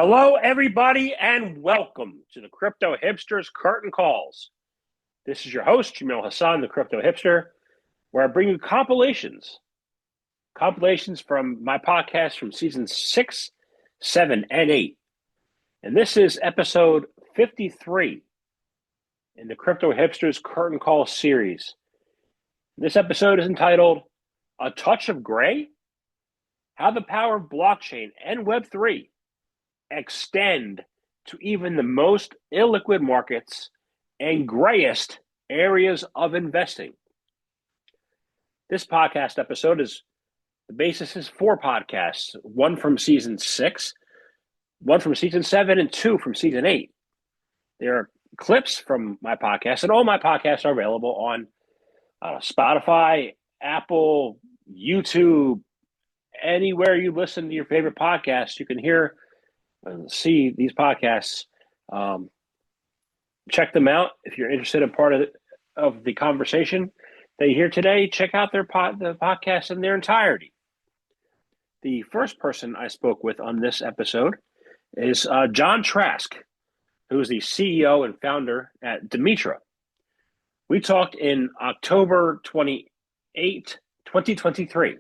Hello, everybody, and welcome to the Crypto Hipsters Curtain Calls. This is your host, Jamil Hassan, the Crypto Hipster, where I bring you compilations from my podcast from season 6, 7, and 8. And this is episode 53 in the Crypto Hipsters Curtain Call series. This episode is entitled A Touch of Gray: How the Power of Blockchain and Web3 extend to even the most illiquid markets and grayest areas of investing. This podcast episode is the basis is 4 podcasts, one from season 6, one from season 7, and 2 from season 8. There are clips from my podcast, and all my podcasts are available on Spotify, Apple, YouTube, anywhere you listen to your favorite podcasts. You can hear and see these podcasts. Check them out if you're interested in part of the conversation that you hear today. Check out the podcast in their entirety. The first person I spoke with on this episode is Jon Trask, who is the CEO and founder at Dimitra. We talked in October 28, 2023,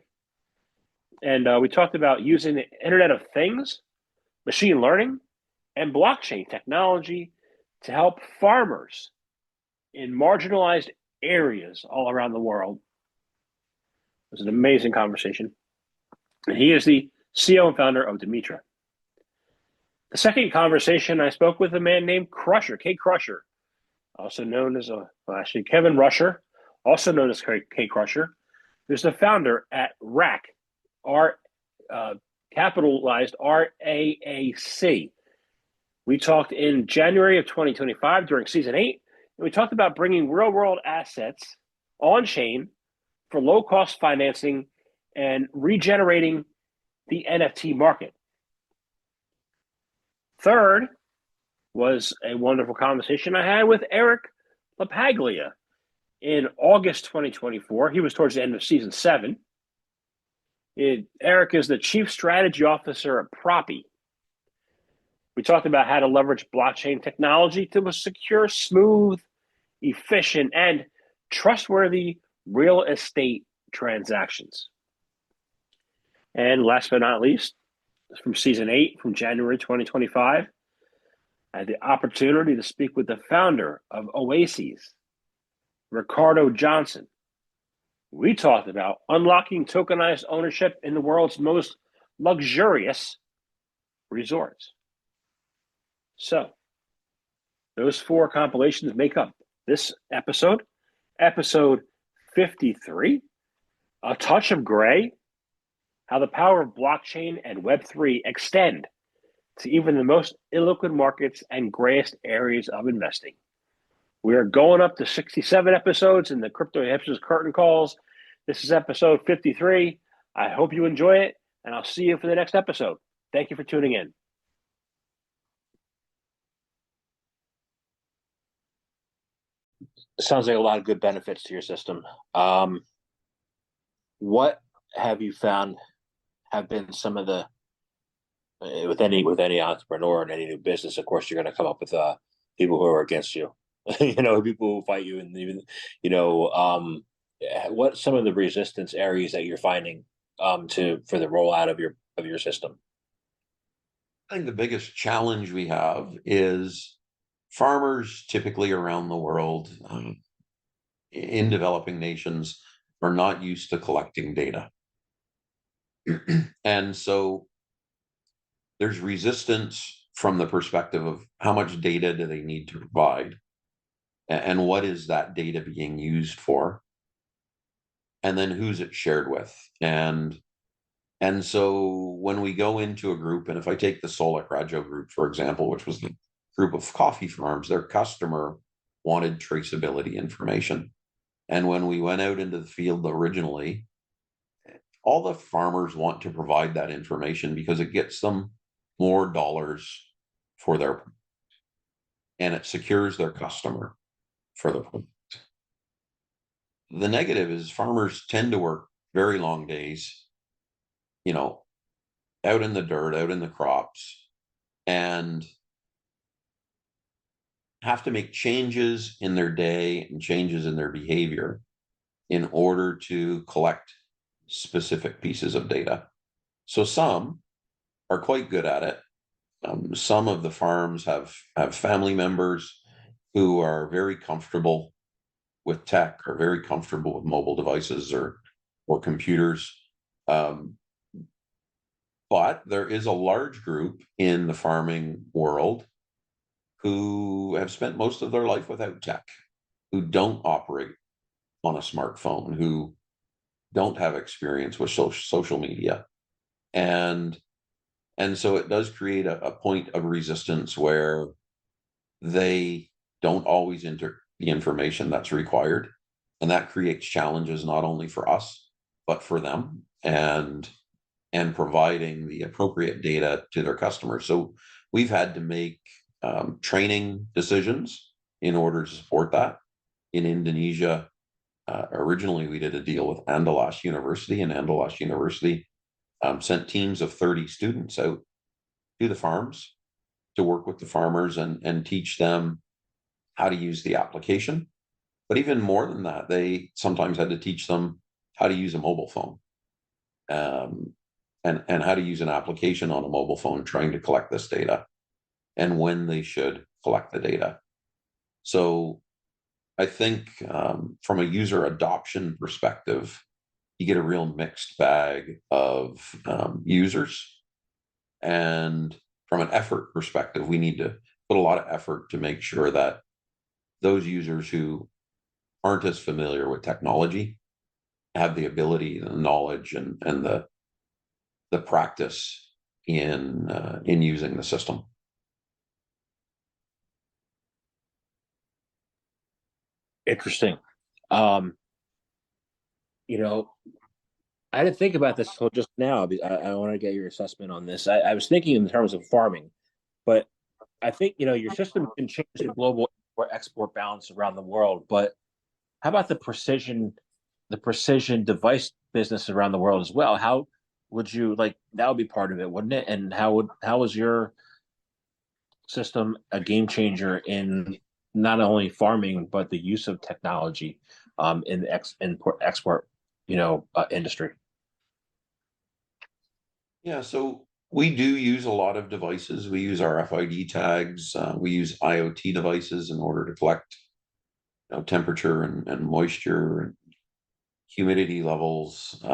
and we talked about using the Internet of Things, machine learning, and blockchain technology to help farmers in marginalized areas all around the world. It was an amazing conversation. And he is the CEO and founder of Dimitra. The second conversation, I spoke with a man named Crusher, K Crusher, also known as Kevin Rusher, also known as K Crusher, who's the founder at RAAC, capitalized RAAC. We talked in January of 2025 during season 8, and we talked about bringing real-world assets on-chain for low-cost financing and regenerating the NFT market. Third was a wonderful conversation I had with Erik LaPaglia in August 2024. He was towards the end of season 7. Erik is the Chief Strategy Officer at Propy. We talked about how to leverage blockchain technology to secure smooth, efficient, and trustworthy real estate transactions. And last but not least, from season 8, from January 2025, I had the opportunity to speak with the founder of Oases, Ricardo Johnson. We talked about unlocking tokenized ownership in the world's most luxurious resorts. So, those 4 compilations make up this episode, episode 53, A Touch of Gray: How the Power of Blockchain and Web3 extend to even the most illiquid markets and grayest areas of investing. We are going up to 67 episodes in the Crypto Hipsters Curtain Calls. This is episode 53. I hope you enjoy it, and I'll see you for the next episode. Thank you for tuning in. Sounds like a lot of good benefits to your system. What have you found have been some of the with any entrepreneur and any new business? Of course, you're going to come up with people who are against you. People who fight you, and even what some of the resistance areas that you're finding for the rollout of your system? I think the biggest challenge we have is farmers typically around the world in developing nations are not used to collecting data. And so there's resistance from the perspective of how much data do they need to provide, and what is that data being used for, and then who's it shared with. And so when we go into a group, and if I take the Solak Rajo group, for example, which was the group of coffee farms, their customer wanted traceability information. And when we went out into the field originally, all the farmers want to provide that information because it gets them more dollars for their product, and it secures their customer for the product. The negative is farmers tend to work very long days, out in the dirt, out in the crops, and have to make changes in their day and changes in their behavior in order to collect specific pieces of data. So some are quite good at it. Some of the farms have family members who are very comfortable with tech, or very comfortable with mobile devices or computers. But there is a large group in the farming world who have spent most of their life without tech, who don't operate on a smartphone, who don't have experience with social media. And so it does create a point of resistance where they don't always enter the information that's required. And that creates challenges not only for us, but for them, and providing the appropriate data to their customers. So we've had to make training decisions in order to support that. In Indonesia, originally we did a deal with Andalas University, and Andalas University sent teams of 30 students out to the farms to work with the farmers and teach them how to use the application. But even more than that, they sometimes had to teach them how to use a mobile phone, and how to use an application on a mobile phone trying to collect this data, and when they should collect the data. So I think from a user adoption perspective, you get a real mixed bag of users. And from an effort perspective, we need to put a lot of effort to make sure that those users who aren't as familiar with technology have the ability, the knowledge, and the practice in using the system. Interesting. Um, you know, I didn't think about this till just now. I want to get your assessment on this. I was thinking in terms of farming, but I think your system can change the global export balance around the world. But how about the precision device business around the world as well? How would you like that would be part of it, wouldn't it? And how was your system a game changer in not only farming but the use of technology in the import export industry? Yeah, so we do use a lot of devices. We use RFID tags. We use IoT devices in order to collect temperature and moisture and humidity levels.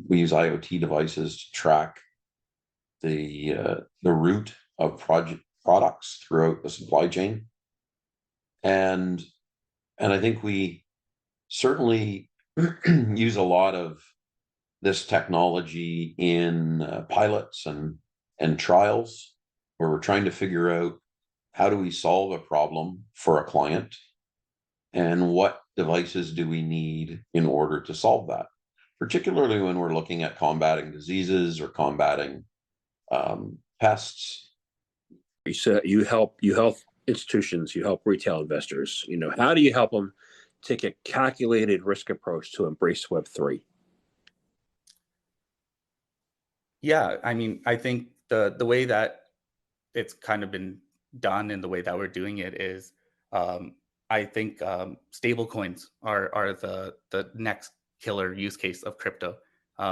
We use IoT devices to track the route of products throughout the supply chain, and I think we certainly use a lot of this technology in pilots and trials, where we're trying to figure out how do we solve a problem for a client, and what devices do we need in order to solve that, particularly when we're looking at combating diseases or combating pests. So you help institutions, you help retail investors. How do you help them take a calculated risk approach to embrace Web3? Yeah, I mean, I think the way that it's kind of been done and the way that we're doing it is, um, I think stable coins are the next killer use case of crypto.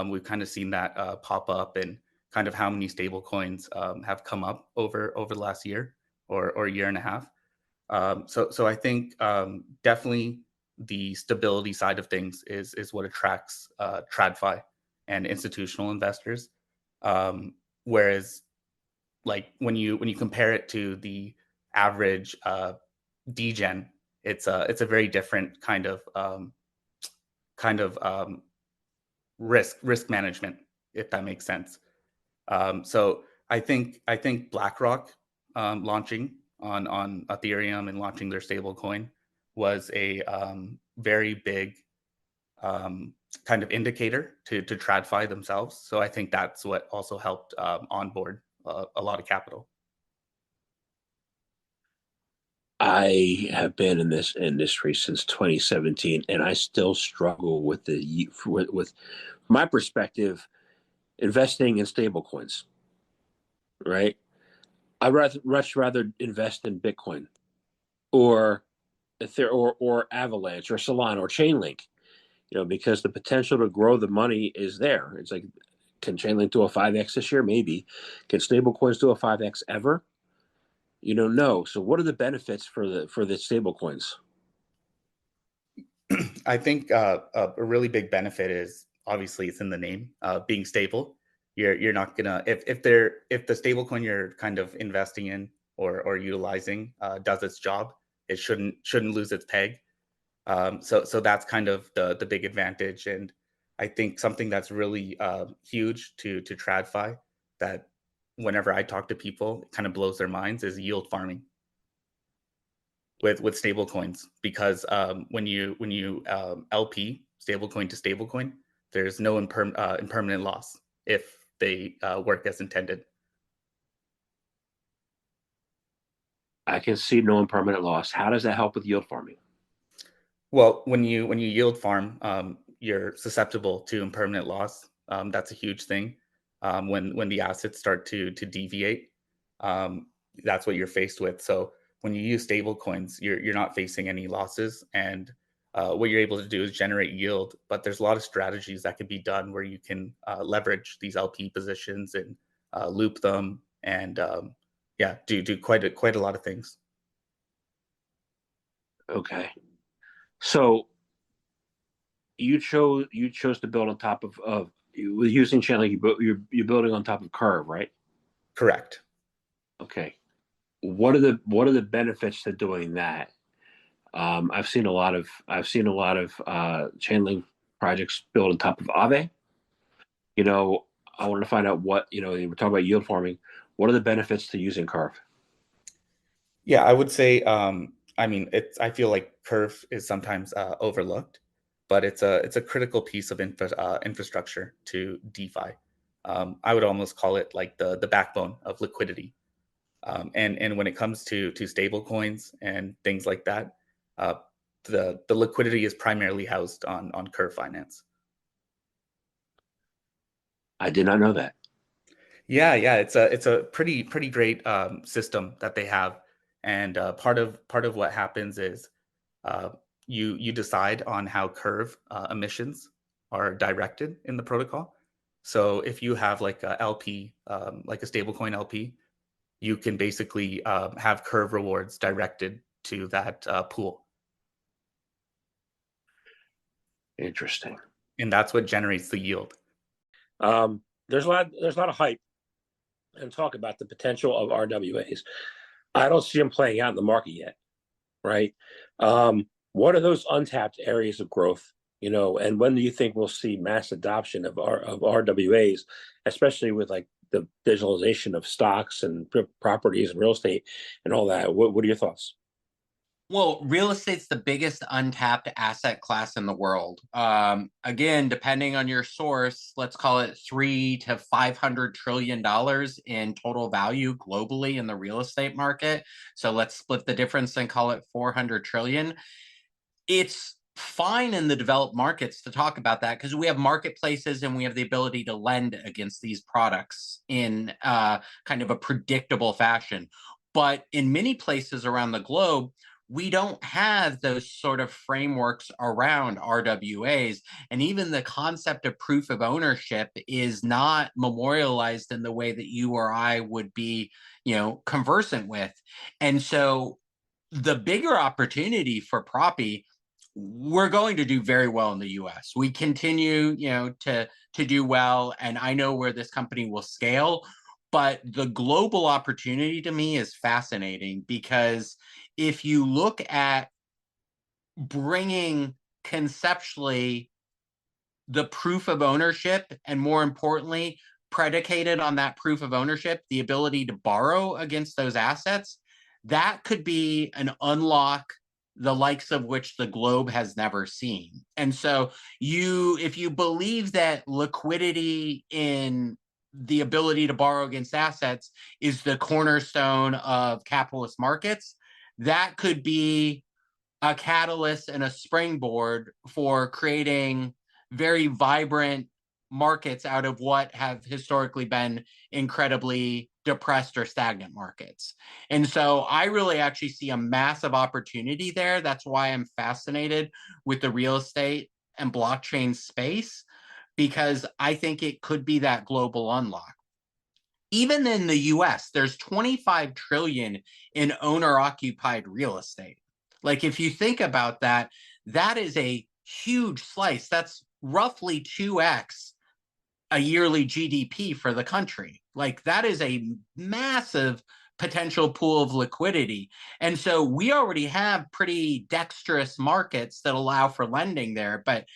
We've kind of seen that pop up, and kind of how many stable coins have come up over the last year or year and a half. So I think definitely the stability side of things is what attracts TradFi and institutional investors. Whereas, like when you compare it to the average degen, it's a very different kind of risk management, if that makes sense. So I think BlackRock launching on Ethereum and launching their stable coin was a very big kind of indicator to TradFi themselves. So I think that's what also helped onboard a lot of capital. I have been in this industry since 2017, and I still struggle with with my perspective investing in stable coins, right? I'd much rather invest in Bitcoin or or Avalanche or Solana or Chainlink, because the potential to grow the money is there. It's like, can Chainlink do a 5x this year? Maybe. Can stablecoins do a 5x ever? No. So what are the benefits for the stablecoins? I think a really big benefit is obviously it's in the name, being stable. You're not gonna if the stablecoin you're kind of investing in or utilizing does its job, it shouldn't lose its peg. So that's kind of the big advantage, and I think something that's really huge to TradFi that whenever I talk to people, it kind of blows their minds is yield farming with stable coins, because when you LP stablecoin to stablecoin, there's no impermanent loss if they work as intended. I can see no impermanent loss. How does that help with yield farming? Well, when you yield farm, you're susceptible to impermanent loss. That's a huge thing. When the assets start to deviate, that's what you're faced with. So when you use stable coins, you're not facing any losses, and what you're able to do is generate yield. But there's a lot of strategies that can be done where you can leverage these LP positions and loop them, and do quite a lot of things. Okay. So you chose to build on top of with using Chainlink. You're building on top of Curve, right? Correct. Okay. What are the benefits to doing that? I've seen a lot of Chainlink projects built on top of Aave. I wanted to find out what we're talking about yield farming. What are the benefits to using Curve? Yeah, I would say, I mean, I feel like Curve is sometimes overlooked, but it's a critical piece of infrastructure to DeFi. I would almost call it like the backbone of liquidity. And when it comes to stable coins and things like that, uh, the liquidity is primarily housed on Curve Finance. I did not know that. Yeah, it's a pretty great system that they have, and part of what happens is uh, you decide on how Curve emissions are directed in the protocol. So if you have like a LP, like a stablecoin LP, you can basically have Curve rewards directed to that pool, Interesting. and that's what generates the yield. There's a lot of hype and talk about the potential of RWAs. I don't see them playing out in the market yet, right? What are those untapped areas of growth? And when do you think we'll see mass adoption of RWAs, especially with like the digitalization of stocks and properties and real estate and all that? What are your thoughts? Well, real estate's the biggest untapped asset class in the world. Again, depending on your source, let's call it $300 to $500 trillion in total value globally in the real estate market. So let's split the difference and call it 400 trillion. It's fine in the developed markets to talk about that because we have marketplaces and we have the ability to lend against these products in kind of a predictable fashion. But in many places around the globe, we don't have those sort of frameworks around RWAs. And even the concept of proof of ownership is not memorialized in the way that you or I would be, conversant with. And so the bigger opportunity for Propy, we're going to do very well in the US. We continue, to do well. And I know where this company will scale. But the global opportunity to me is fascinating because if you look at bringing conceptually the proof of ownership, and more importantly, predicated on that proof of ownership, the ability to borrow against those assets, that could be an unlock the likes of which the globe has never seen. And so if you believe that liquidity in the ability to borrow against assets is the cornerstone of capitalist markets, that could be a catalyst and a springboard for creating very vibrant markets out of what have historically been incredibly depressed or stagnant markets. And so I really actually see a massive opportunity there. That's why I'm fascinated with the real estate and blockchain space, because I think it could be that global unlock. Even in the US, there's 25 trillion in owner occupied real estate. Like, if you think about that, that is a huge slice. That's roughly 2x a yearly GDP for the country. Like, that is a massive potential pool of liquidity. And so we already have pretty dexterous markets that allow for lending there, but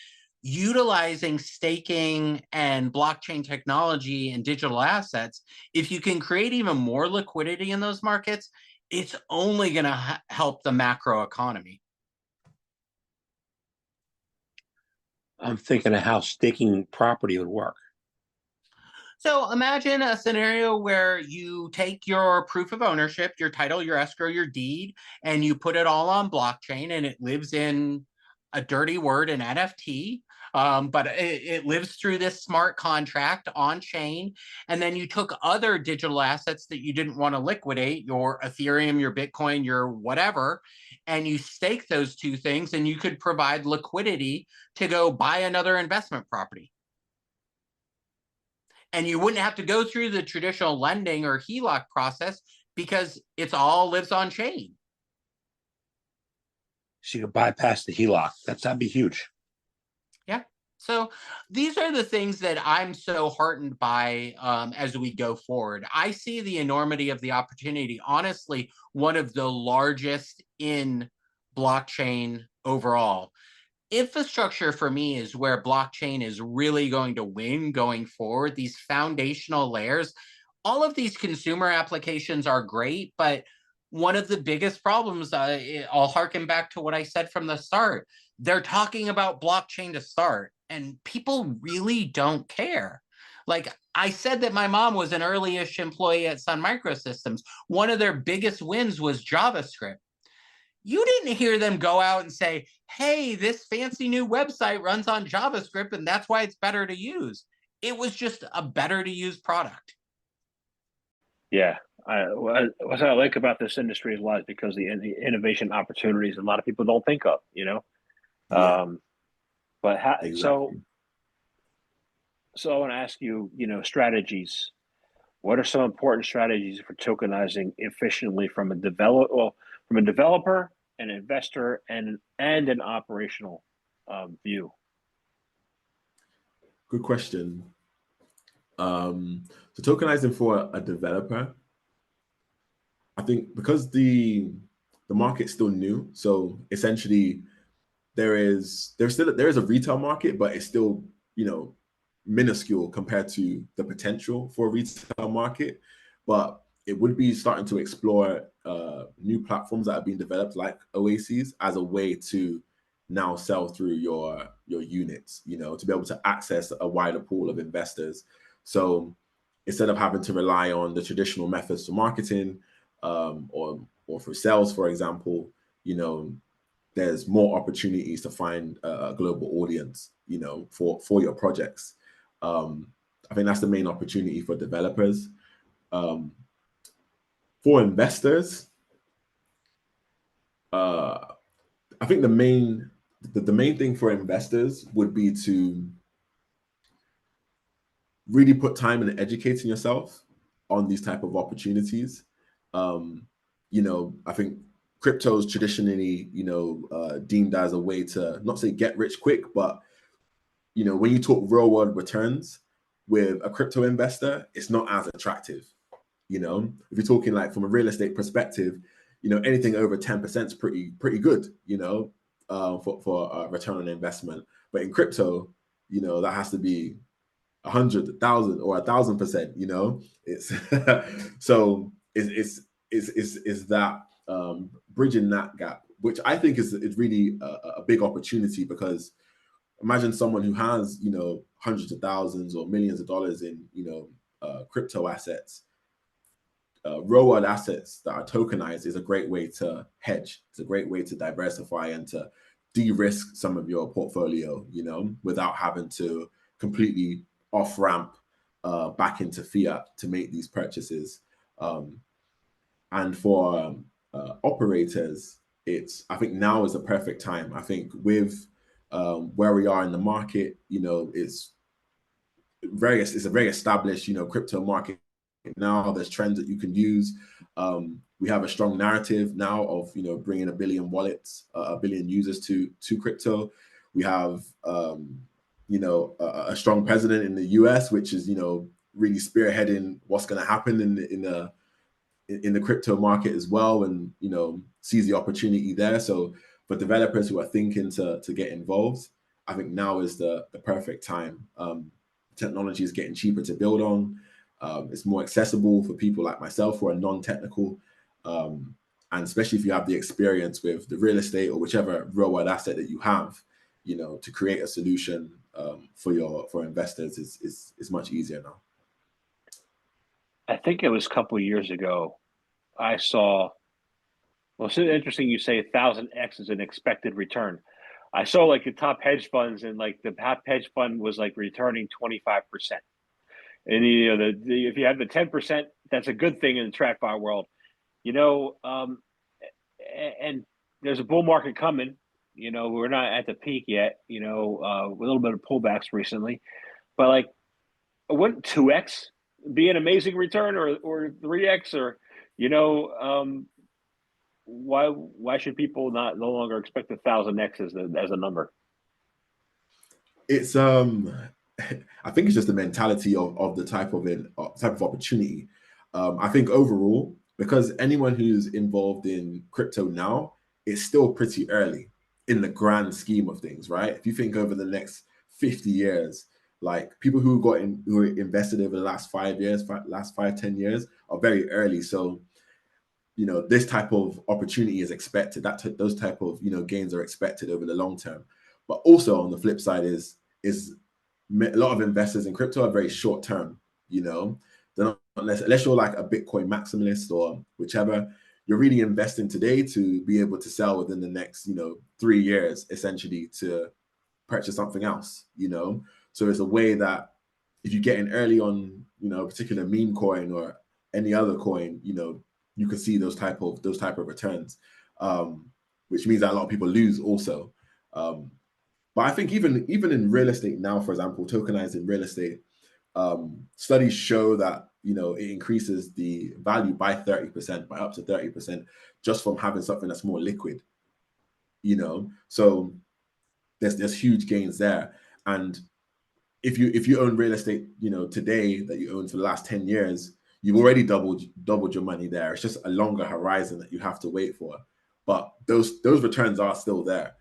utilizing staking and blockchain technology and digital assets, if you can create even more liquidity in those markets, it's only going to help the macro economy. I'm thinking of how staking property would work. So imagine a scenario where you take your proof of ownership, your title, your escrow, your deed, and you put it all on blockchain, and it lives in a dirty word, an NFT, but it lives through this smart contract on chain. And then you took other digital assets that you didn't want to liquidate, your Ethereum, your Bitcoin, your whatever, and you stake those two things, and you could provide liquidity to go buy another investment property. And you wouldn't have to go through the traditional lending or HELOC process because it's all lives on chain. So you could bypass the HELOC. That'd be huge. Yeah. So these are the things that I'm so heartened by as we go forward. I see the enormity of the opportunity. Honestly, one of the largest in blockchain overall. Infrastructure for me is where blockchain is really going to win going forward. These foundational layers, all of these consumer applications are great, but one of the biggest problems, I'll harken back to what I said from the start. They're talking about blockchain to start, and people really don't care. Like I said that my mom was an early-ish employee at Sun Microsystems. One of their biggest wins was JavaScript. You didn't hear them go out and say, hey, this fancy new website runs on JavaScript and that's why it's better to use. It was just a better to use product. Yeah. What I like about this industry is a lot because the innovation opportunities a lot of people don't think of, you know? Yeah, But exactly. so I want to ask you, strategies. What are some important strategies for tokenizing efficiently from a developer, an investor, and an operational view? Good question. So tokenizing for a developer, I think because the market's still new, so essentially there is a retail market, but it's still minuscule compared to the potential for a retail market. But it would be starting to explore new platforms that are being developed like Oases as a way to now sell through your units, to be able to access a wider pool of investors. So instead of having to rely on the traditional methods for marketing or for sales, for example, there's more opportunities to find a global audience, for your projects. I think that's the main opportunity for developers. For investors, I think the main thing for investors would be to really put time in educating yourself on these type of opportunities. I think crypto is traditionally, deemed as a way to not say get rich quick, but when you talk real world returns with a crypto investor, it's not as attractive. If you're talking like from a real estate perspective, anything over 10% is pretty good, for return on investment. But in crypto, that has to be 100, 1,000, or 1,000%. It's so it's that bridging that gap, which I think is really a big opportunity, because imagine someone who has hundreds of thousands or millions of dollars in crypto assets. Real world assets that are tokenized is a great way to hedge. It's a great way to diversify and to de-risk some of your portfolio, without having to completely off ramp back into fiat to make these purchases. And for operators, I think now is the perfect time. I think with where we are in the market, it's a very established, crypto market now. There's trends that you can use. We have a strong narrative now of, bringing 1 billion wallets, 1 billion users to crypto. We have, a strong president in the US, which is, really spearheading what's going to happen in the crypto market as well, and sees the opportunity there. So for developers who are thinking to get involved, I think now is the perfect time. Technology is getting cheaper to build on. It's more accessible for people like myself who are non-technical, and especially if you have the experience with the real estate or whichever real world asset that you have, to create a solution for investors is much easier now. I think it was a couple of years ago, I saw, well, it's interesting you say 1,000x is an expected return. I saw like the top hedge funds, and like the top hedge fund was like returning 25%. And if you have the 10%, that's a good thing in the TradFi world, and there's a bull market coming. We're not at the peak yet, with a little bit of pullbacks recently, but like, wouldn't 2x be an amazing return, or 3x, or why should people no longer expect 1,000x as a number? It's I think it's just the mentality of the type of opportunity. I think overall, because anyone who's involved in crypto now, it's still pretty early in the grand scheme of things, right? If you think over the next 50 years, like people who were invested over the last 5 years, last 5-10 years are very early. So, this type of opportunity is expected. Those type of gains are expected over the long term. But also on the flip side is a lot of investors in crypto are very short term. They're not, unless you're like a Bitcoin maximalist or whichever, you're really investing today to be able to sell within the next 3 years, essentially, to purchase something else. So it's a way that if you get in early on, a particular meme coin or any other coin, you can see those type of returns, which means that a lot of people lose also. But I think even in real estate now, for example, tokenizing real estate, studies show that it increases the value by 30%, by up to 30%, just from having something that's more liquid. So there's huge gains there. And if you own real estate, today, that you own for the last 10 years, you've already doubled your money there. It's just a longer horizon that you have to wait for. But those returns are still there,